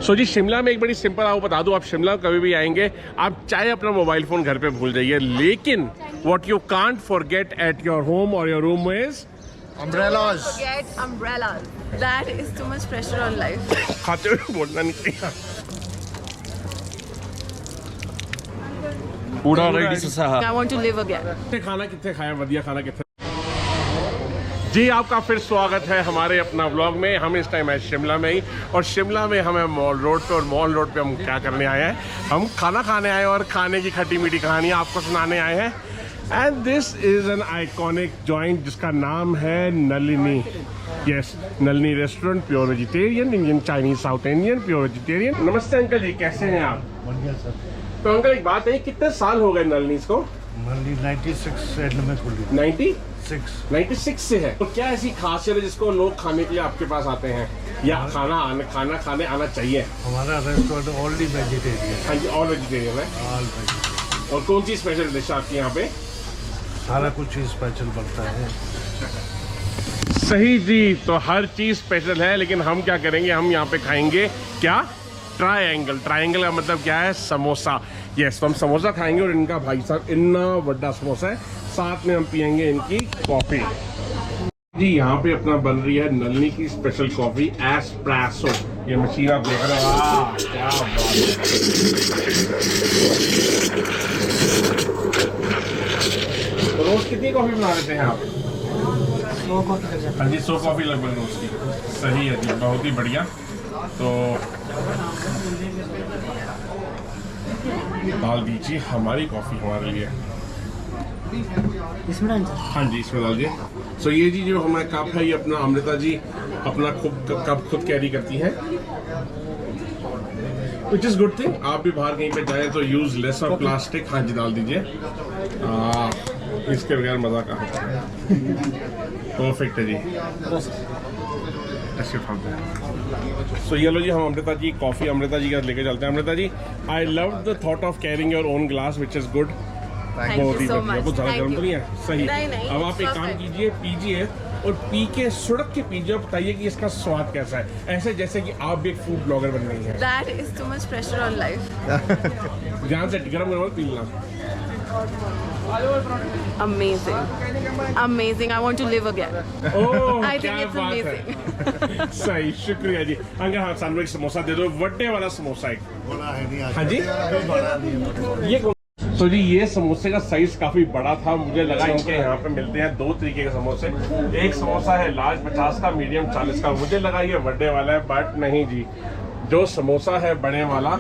सो जी शिमला में एक बड़ी सिंपल आपको बता दूं, आप शिमला कभी भी आएंगे आप चाहे अपना मोबाइल फ़ोन घर पे भूल जाइए, लेकिन what you can't forget at your home और your room is Umbrellas. Forget umbrellas. That is too much pressure on life. खाते हुए बोलना नहीं चाहिए। पूरा रेडी सा I want to live again. खाना कितने खाया, बढ़िया खाना कितने। जी आपका फिर स्वागत है हमारे अपना व्लॉग में। हम इस टाइम है शिमला में ही, और शिमला में हम है मॉल रोड पे, और मॉल रोड पे हम क्या करने आए हैं, हम खाना खाने आए हैं और खाने की खट्टी मीठी कहानी आपको सुनाने आए हैं। And this is an iconic joint जिसका नाम है Nalini. Yes, Nalini restaurant, pure vegetarian, Indian, Chinese, south Indian, pure vegetarian. नमस्ते अंकल जी, कैसे हैं आप? बढ़िया सर। तो अंकल एक बात है, कितने साल हो गए नलिनीज को? 96 एंड में खुली। 96 से है। तो क्या ऐसी खासियत है जिसको लोग खाने के लिए आपके पास आते हैं, या खाना खाने आना चाहिए? हमारा रेस्टोरेंट ऑलरेडी वेजिटेरियन। हाँ जी, ऑल वेजिटेरियन है। All vegetarian. और कौन सी स्पेशल डिश आपकी यहाँ पे? सारा कुछ ही स्पेशल बनता है। सही जी, तो हर चीज स्पेशल है, लेकिन हम क्या करेंगे, हम यहाँ पे खाएंगे क्या? ट्रायंगल। ट्रायंगल का मतलब क्या है? समोसा। यस, तो हम समोसा खाएंगे, और इनका भाई साहब इतना बड़ा समोसा है, साथ में हम पियेंगे इनकी कॉफी। जी यहाँ पे अपना बन रही है नलिनी की स्पेशल कॉफी, एस्प्रेसो। ये मशीन आप देख रहे हो, वाह क्या बात है। रोज कितनी कॉफी बना लेते हैं आप? 100 कॉफी लग जाती है। हाँ जी, 100 कॉफी लगभग रोज की। सही है जी, बहुत ही बढ़िया। तो डाल दीजिए हमारी कॉफी हमारे लिए। इसमें डाल दो। हाँ जी, इसमें डाल दिए। सो ये जी जो हमारा कप है, ये अपना अमृता जी अपना कप खुद कैरी करती हैं, विच इज गुड थिंग। आप भी बाहर कहीं पे जाए तो यूज लेस ऑफ प्लास्टिक। हाँ जी, डाल दीजिए। इसके बगैर मजा कहाँ। परफेक्ट है जी, ऐसे उठाते हैं। सो ये लो जी, हम अमृता जी कॉफी अमृता जी का लेके चलते हैं। Amrita ji, I love the thought of carrying your own glass, which is good. Thank बहुत you ही so बढ़िया। much. बहुत ज़्यादा Thank गर्म तो you. नहीं है? सही। नहीं, अब आप it's एक काम perfect. कीजिए, पीजिए, और पी के सुड़क के पीजिए, और बताइए कि इसका स्वाद कैसा है, ऐसे जैसे कि आप भी एक फूड ब्लॉगर बन रही हैं। That is too much pressure on life. ध्यान से गरम गरम पी लेना। Amazing. Amazing. I want to live again. Oh, I think क्या it's बात है। सही, शुक्रिया जी। अंकल हाँ, सानू एक समोसा दे दो, बर्थडे वाला समोसा एक। बड़ा है नहीं आज। हाँ जी, बड़ा नहीं है। ये तो जी ये समोसे का साइज काफी बड़ा था। मुझे लगा इनके यहाँ पे मिलते हैं 2 तरीके के समोसे। एक समोसा है लार्ज 50 का, मीडियम 40 का। मुझे लगा ये बर्थडे वाला है, बट नहीं जी, जो समोसा है बड़े वाला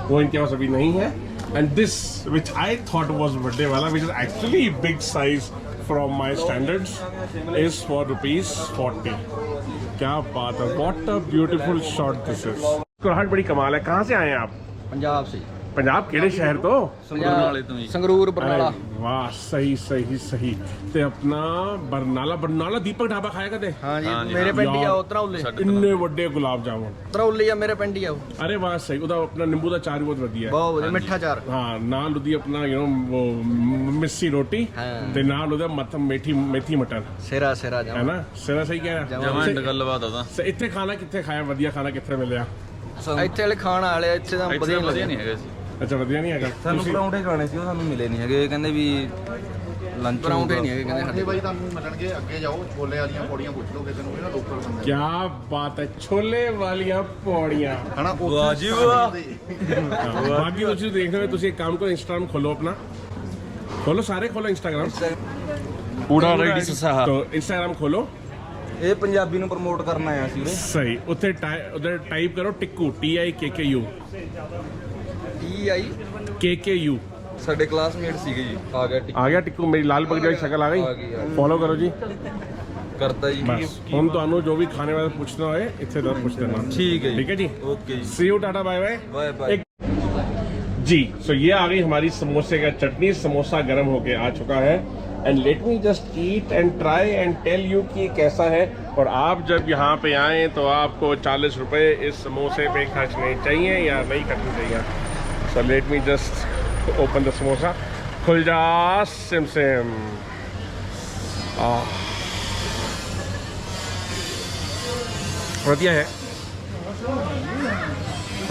वो इनके पास अभी नहीं है। And this which I thought was birthday वाला, which is actually big size from my standards, is for ₹40। क्या बात है, what a beautiful shot this is. कुराहट बड़ी कमाल है। कहाँ से आए हैं आप? पंजाब से पंजाब केड़े शहर तो? संगरूर बरनाला। वाह, सही सही सही। ते अपना बरनाला दीपक ढाबा खाया कदे? हाँ जी, मेरे पिंड ही आओ तरौले। इन्ने वड्डे गुलाब जामुन। तरौले आ मेरे पिंड ही आओ। अरे वाह, सही। ਉਹਦਾ अपना नींबू ਦਾ ਚਾਰ ਬਹੁਤ ਵਧੀਆ ਹੈ। बहुत ਵਧੀਆ मिठा चार। हाँ, ਨਾਲ ਉਹਦੀ अपना वो मिस्सी रोटी हाँ। ਤੇ ਨਾਲ ਉਹਦਾ मेथी मटर सिरा है जामा ना। सिरा सही कह रहा। ਜਮਾਂਡ ਗੱਲਬਾਤ ਉਹਦਾ। ਇੱਥੇ ਖਾਣਾ ਕਿੱਥੇ ਖਾਇਆ? ਵਧੀਆ ਖਾਣਾ ਕਿੱਥੇ ਮਿਲਿਆ? ਇੱਥੇ ਵਾਲੇ ਖਾਣ ਵਾਲੇ ਇੱਥੇ ਤਾਂ ਵਧੀਆ ਨਹੀਂ ਹੈਗੇ ਸੀ। ਅੱਛਾ, ਵਧੀਆ ਨਹੀਂ ਹੈਗਾ। ਸਾਨੂੰ ਪਰੌਂਠੇ ਖਾਣੇ ਸੀ, ਉਹ ਸਾਨੂੰ ਮਿਲੇ ਨਹੀਂ ਹੈਗੇ। ਕਹਿੰਦੇ ਵੀ ਲੰਚ ਪਰੌਂਠੇ ਨਹੀਂ ਹੈਗੇ ਕਹਿੰਦੇ ਸਾਡੇ। ਬਾਈ ਤੁਹਾਨੂੰ ਮਿਲਣਗੇ, ਅੱਗੇ ਜਾਓ, ਛੋਲੇ ਵਾਲੀਆਂ ਪੌੜੀਆਂ ਪੁੱਛ ਲਓ ਕਿਸੇ ਨੂੰ, ਇਹ ਨਾ ਲੋਕਲ ਬੰਦੇ। क्या बात है, छोले वालियां पौड़ियां। ਹਨਾ ਵਾਹ ਜੀ ਵਾਹ। बाकी कुछ देखने में तुझे एक काम करो, इंस्टाग्राम खोलो अपना, खोलो, सारे खोलो इंस्टाग्राम। पूरा रेडी सा। तो इंस्टाग्राम खोलो। ਇਹ ਪੰਜਾਬੀ ਨੂੰ ਪ੍ਰਮੋਟ ਕਰਨ ਆਇਆ ਸੀ ਉਰੇ। सही, उधर टाइप करो टिक्कू, TIKKU। KKU ਸਾਡੇ ਕਲਾਸਮੇਟ ਸੀਗੇ ਜੀ। ਆ ਗਿਆ आ गया टिक्कू। मेरी लाल बग जाए शक्ल आ गई। फॉलो करो जी। ਕਰਤਾ ਜੀ। बस हम ਤੁਹਾਨੂੰ जो भी खाने वाले पूछना होए इतने दर पूछ देना। ਠੀਕ ਹੈ ਜੀ। ठीक है जी, ਓਕੇ ਜੀ। See you, Tata, bye bye. Bye bye. जी, सो ये आ गई हमारी समोसे का चटनी। समोसा गर्म होके आ चुका है, and let me just eat and try and tell you कि कैसा है। और आप जब यहाँ पे आएँ तो आपको 40 रुपये इस समोसे पे खर्चने चाहिए या नहीं खर्चने चाहिए। सो let me just open the samosa. खुल जा सिम सिम। बढ़िया है।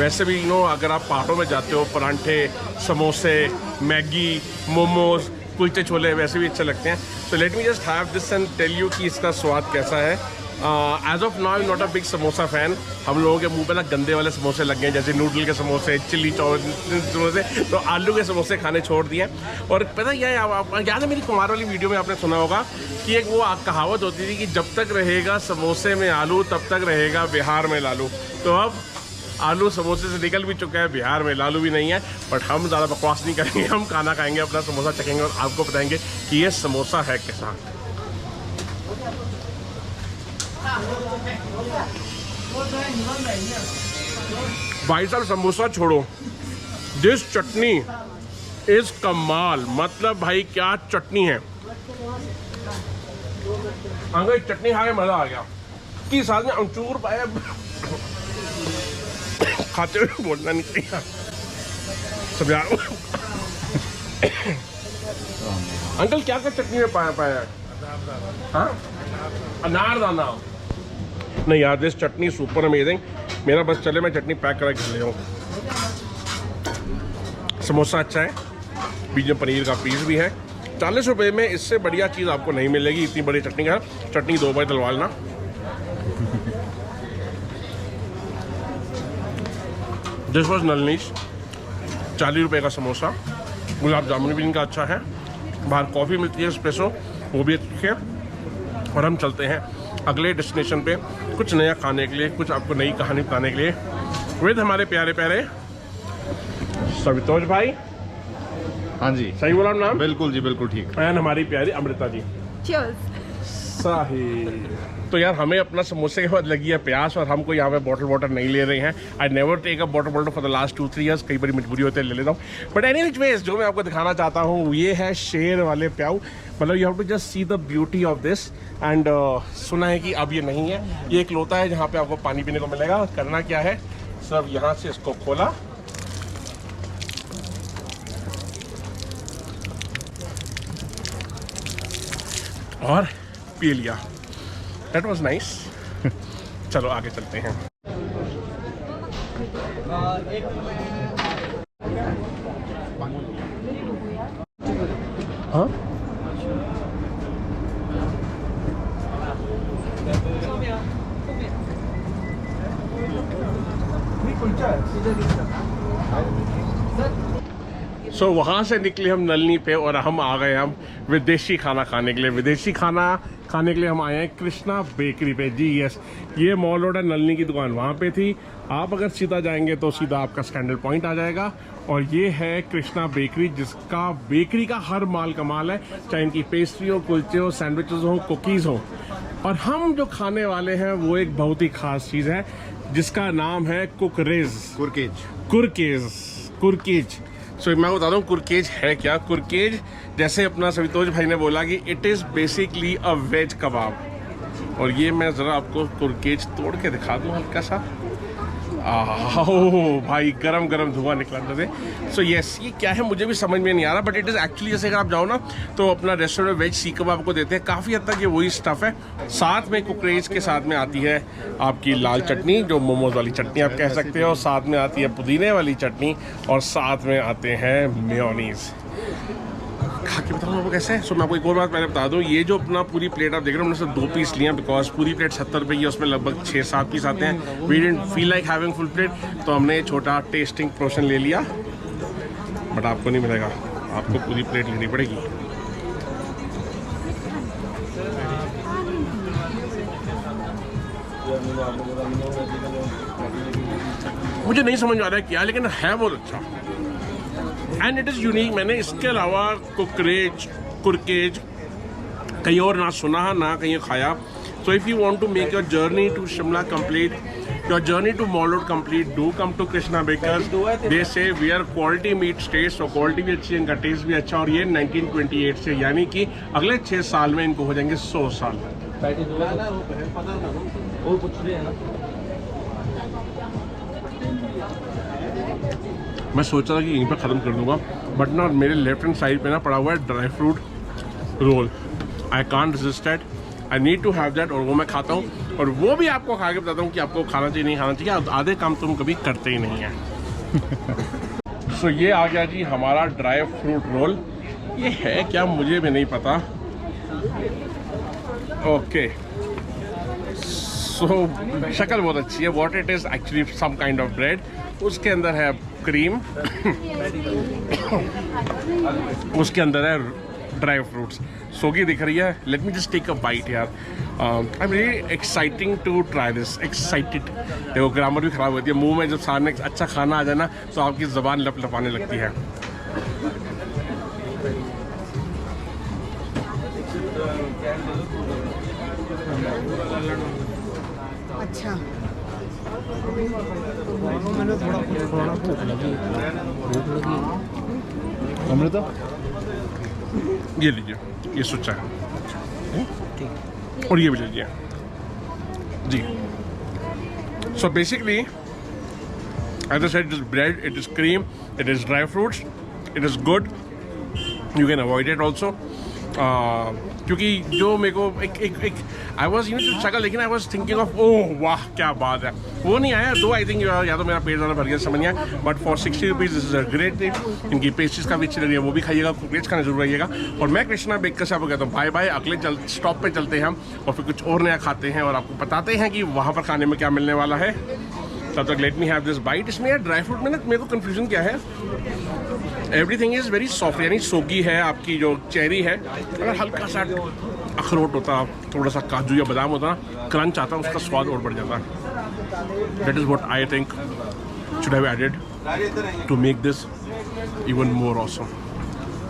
वैसे भी अगर आप पहाड़ों में जाते हो, परांठे, समोसे, मैगी, मोमोज, कुलचे छोले वैसे भी अच्छे लगते हैं। तो let me just have this and tell you कि इसका स्वाद कैसा है। As of now not a big samosa fan. हम लोगों के मुंह पे ना गंदे वाले समोसे लग गए, जैसे नूडल के समोसे, चिल्ली समोसे, तो आलू के समोसे खाने छोड़ दिए। और पता क्या है, याद है मेरी कुमार वाली वीडियो में आपने सुना होगा कि एक वो कहावत होती थी कि जब तक रहेगा समोसे में आलू तब तक रहेगा बिहार में लालू। तो अब आलू समोसे से निकल भी चुका है, बिहार में लालू भी नहीं है। बट हम ज़्यादा बकवास नहीं करेंगे, हम खाना खाएंगे, अपना समोसा चखेंगे और आपको बताएंगे कि ये समोसा है कैसा। भाई साहब समोसा छोड़ो, दिस चटनी इज कमाल। मतलब भाई क्या चटनी है, अंकल चटनी खा के मजा आ गया। कि साथ में अमचूर पाया, खाते हुए बोलना नहीं चाहिए सब यार। अंकल क्या क्या चटनी में पाया? हाँ, अनारदाना। नहीं यार, दिस चटनी सुपर अमेजिंग। मेरा बस चले मैं चटनी पैक करा के ले आऊँ। समोसा अच्छा है, बीच में पनीर का पीस भी है। 40 रुपये में इससे बढ़िया चीज़ आपको नहीं मिलेगी। इतनी बड़ी चटनी का, चटनी 2 बार डलवा लेना। दिस वॉज नलनीश, 40 रुपये का समोसा। गुलाब जामुन भी इनका अच्छा है। बाहर कॉफ़ी मिलती है एस्प्रेसो, वो भी अच्छी है। और हम चलते हैं अगले डेस्टिनेशन पे, कुछ नया खाने के लिए, कुछ आपको नई कहानी बताने के लिए, विद हमारे प्यारे प्यारे सवितोष भाई। हाँ जी, सही बोला नाम? बिल्कुल जी, बिल्कुल ठीक। एंड हमारी प्यारी अमृता जी। Cheers. साही। तो यार हमें अपना समोसे के बाद लगी है प्यास और हम कोई यहाँ पे बॉटल वाटर नहीं ले रहे हैं। I never take a bottle for the last 2-3 years. कई बार मजबूरी होती है, ले लेता हूँ। बट एनी विच वेज, जो मैं आपको दिखाना चाहता हूँ ये है शेर वाले प्याऊ। मतलब you have to just see the beauty of this. And सुना है कि अब ये नहीं है, ये एक लोटा है जहाँ पे आपको पानी पीने को मिलेगा। करना क्या है, सब यहाँ से इसको खोला, और पी लिया। That was nice. चलो आगे चलते हैं। हाँ? सो वहाँ से निकले हम नलनी पे और हम आ गए हम विदेशी खाना खाने के लिए। विदेशी खाना खाने के लिए हम आए हैं कृष्णा बेकरी पे। जी यस, ये मॉल रोड है, नलनी की दुकान वहाँ पे थी। आप अगर सीधा जाएंगे तो सीधा आपका स्कैंडल पॉइंट आ जाएगा। और ये है कृष्णा बेकरी, जिसका बेकरी का हर माल कमाल है, चाहे इनकी पेस्ट्री हो, कुलचे हो, सैंडविचेस हो, कुकीज़ हो। और हम जो खाने वाले हैं वो एक बहुत ही खास चीज़ है जिसका नाम है कुरकेज। सो मैं बता दूँ कुरकेज है क्या। कुरकेज, जैसे अपना सवितोष भाई ने बोला कि it is basically a veg kebab. और ये मैं ज़रा आपको कुरकेज तोड़ के दिखा दूँ हल्का सा। ओह भाई, गरम गरम धुआं निकला अंदर से। सो यस, ये क्या है मुझे भी समझ में नहीं आ रहा, बट इट इज़ एक्चुअली, जैसे अगर आप जाओ ना तो अपना रेस्टोरेंट में वेज सीख कबाब को देते हैं, काफ़ी हद तक ये वही स्टफ़ है। साथ में कुकरेज के साथ में आती है आपकी लाल चटनी, जो मोमोज वाली चटनी आप कह सकते हो, साथ में आती है पुदीने वाली चटनी, और साथ में आते हैं मेयोनीज। खा के बताऊँ आपको कैसे है। सो मैं आपको एक और बात पहले बता दूँ, ये जो अपना पूरी प्लेट आप देख रहे हो, हमने सिर्फ 2 पीस लिए हैं, बिकॉज पूरी प्लेट 70 रुपये की है, उसमें लगभग 6-7 पीस आते हैं। We didn't feel like having full plate, तो हमने छोटा टेस्टिंग पोर्शन ले लिया। बट आपको नहीं मिलेगा, आपको पूरी प्लेट लेनी पड़ेगी। मुझे नहीं समझ आ रहा है क्या, लेकिन है बहुत अच्छा एंड इट इज़ यूनिक। मैंने इसके अलावा कुरकेज कहीं और ना सुना ना कहीं खाया। So if you want to make your journey to Shimla complete, your journey to mall road complete, do come to Krishna bakers. They say we are quality meet taste, और क्वालिटी भी अच्छी है, इनका टेस्ट भी अच्छा। और ये 1928 से, यानी कि अगले 6 साल में इनको हो जाएंगे 100 साल। मैं सोच रहा था कि यहीं पर ख़त्म कर दूंगा, बट ना मेरे लेफ्ट हैंड साइड पे ना पड़ा हुआ है dry fruit roll. I can't resist it. I need to have that, और वो मैं खाता हूँ, और वो भी आपको खा के बताता हूँ कि आपको खाना चाहिए नहीं खाना चाहिए। आधे काम तुम कभी करते ही नहीं हैं। सो ये आ गया जी हमारा ड्राई फ्रूट रोल। ये है क्या मुझे भी नहीं पता। ओके सो शक्ल बहुत अच्छी है। What it is actually some kind of bread, उसके अंदर है क्रीम, उसके अंदर है ड्राई फ्रूट्स। सोगी दिख रही है। Let me just take a bite यार। I am really exciting to try this, excited. देखो ग्रामर भी ख़राब होती है, मुंह में जब सामने अच्छा खाना आ जाए ना तो आपकी ज़बान लपलपाने लगती है। अच्छा मैंने थोड़ा भूख लगी। अमृता ये लीजिए, ये सुच्चा है, और ये भी लीजिए जी। So basically as I said, it is bread, it is cream, it is dry fruits, it is good. You can avoid it also, क्योंकि जो मेरे को एक आई वॉज शक्ल, लेकिन I was thinking of oh वाह क्या बात है, वो नहीं आया। दो आई थिंक या तो मेरा पेट ज़्यादा भर गया, समझ नहीं आया। But for 60 rupees this is a great thing. इनकी पेस्ट्रीज काफ़ी अच्छी लग रही है, वो भी खाइएगा, कुकीज खाना जरूर रहिएगा। और मैं कृष्णा बेकर से आपको कहता हूँ बाय बाय। अगले स्टॉप पे चलते हैं हम, और फिर कुछ और नया खाते हैं और आपको बताते हैं कि वहाँ पर खाने में क्या मिलने वाला है। तब तक let me have this bite. इसमें यार ड्राई फ्रूट में ना मेरे को कन्फ्यूजन क्या है, एवरीथिंग इज़ वेरी सॉफ्ट, यानी सोगी है आपकी जो चेरी है। अगर हल्का सा अखरोट होता, थोड़ा सा काजू या बादाम होता, क्रंच आता, उसका स्वाद और बढ़ जाता। That is what I think should have added to make this even more awesome.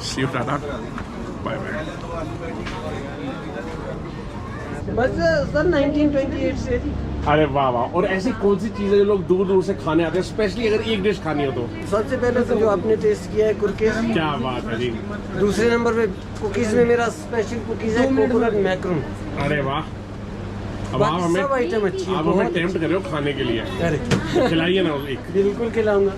See you Tata, bye bye. बस सर 1928 से। अरे वाह वाह। और ऐसी कौन सी चीज़ें जो लोग दूर दूर से खाने आते हैं, स्पेशली अगर एक डिश खानी हो तो? सबसे पहले तो जो आपने टेस्ट किया है कुकीज। क्या बात है जी। दूसरे नंबर पे कुकीज में मेरा स्पेशल कुकीज है कोकोनट मैक्रून। अरे वाह। अब आप हमें सब आइटम अच्छी है, आप हमें बहुत टेम्प्ट कर रहे हो खाने के लिए। अरे खिलाइए ना एक। बिल्कुल खिलाऊंगा।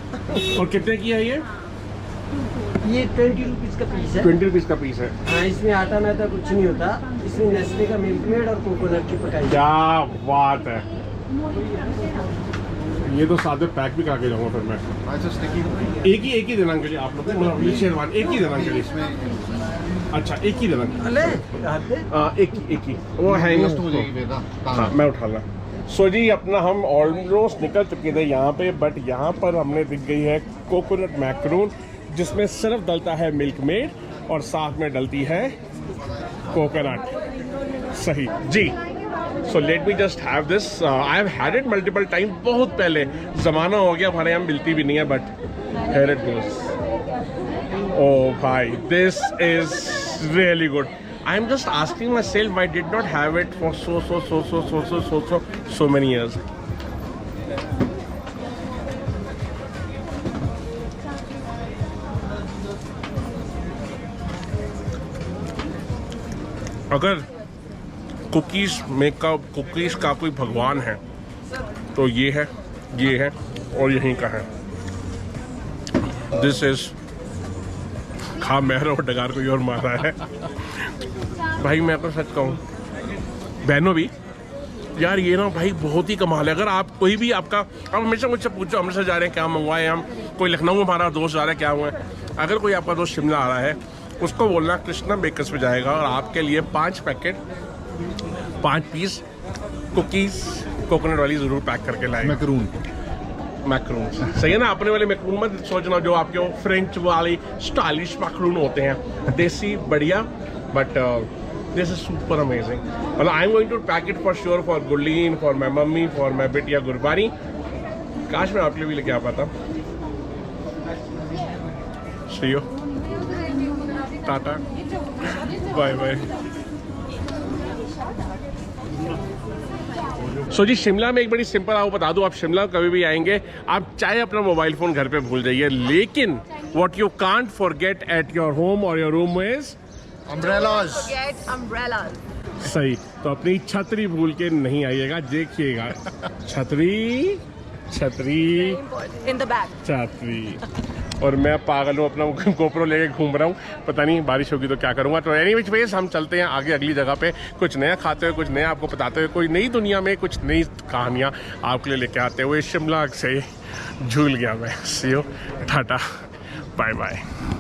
और कितने की है ये 20 रुपीज़ का पीस है। 20 रुपीज़ का पीस है। हाँ, इसमें आटा मैदा कुछ नहीं होता। इसमें नेस्ले का मिल्क मेड और कोकोनट की पकाई। क्या बात है। ये तो साथ में पैक भी करा के जाऊंगा फिर मैं। अच्छा स्टिकी एक ही देना अंकल जी आप लोग को, मतलब ये शेरवान एक ही देना अंकल जी। इसमें अच्छा एक ही देना। अले हाथ पे एक ही वो है वेस्ट हो जाएगी बेटा। हाँ मैं उठा ला। सो जी अपना हम ऑलमोस्ट निकल चुके थे यहाँ पे, बट यहाँ पर हमने दिख गई है कोकोनट मैक्रून, जिसमें सिर्फ डलता है मिल्क मेड और साथ में डलती है कोकोनट। सही जी। So let me just have this. I have had it multiple time, बहुत पहले, ज़माना हो गया, हमारे यहाँ मिलती भी नहीं है, बट हियर इट गोस। ओह भाई this is really good. I am just asking myself why I did not have it for so many years. अगर कुकीज़ का कोई भगवान है तो ये है और यहीं का है। दिस इज खा मेहर और डगार कोई और मारा है। भाई मैं तो सच कहूँ, बहनों भी यार, ये ना भाई बहुत ही कमाल है। अगर आप कोई भी आप हमेशा मुझसे पूछो अमृतसर जा रहे हैं क्या मंगवाए हम, कोई लखनऊ हमारा दोस्त जा रहा है क्या हुआ है, अगर कोई आपका दोस्त शिमला आ रहा है उसको बोलना कृष्णा बेकर्स पे जाएगा और आपके लिए 5 पीस कुकीज़ कोकोनट वाली ज़रूर पैक करके लाएगा। मैक्रून सही है ना। अपने वाले मैक्रून मत सोचना जो आपके वो फ्रेंच वाली स्टाइलिश मैक्रून होते हैं, देसी बढ़िया। But this is super amazing. मतलब I am going to pack it for sure, for Gurleen, for my mummy, for my बेटिया गुरबानी। काश मैं आपके लिए भी लेके आ पाता। सी यू, टाटा, बाय बाय। सो जी शिमला में एक बड़ी सिंपल आपको बता दूं, आप शिमला कभी भी आएंगे, आप चाहे अपना मोबाइल फ़ोन घर पे भूल जाइए, लेकिन what you can't forget at your home और your room is umbrellas. Get umbrellas. सही। तो अपनी छतरी भूल के नहीं आइएगा, देखिएगा छतरी Very important. In the back. छतरी। और मैं पागल हूँ, अपना गोप्रो लेके घूम रहा हूँ। पता नहीं बारिश होगी तो क्या करूँगा। तो एनी विच वेज हम चलते हैं आगे अगली जगह पे, कुछ नया खाते हुए, कुछ नया आपको बताते हुए, कोई नई दुनिया में कुछ नई कहानियाँ आपके लिए लेके आते हुए। शिमला से झूल गया मैं। सी यू, टाटा, बाय बाय।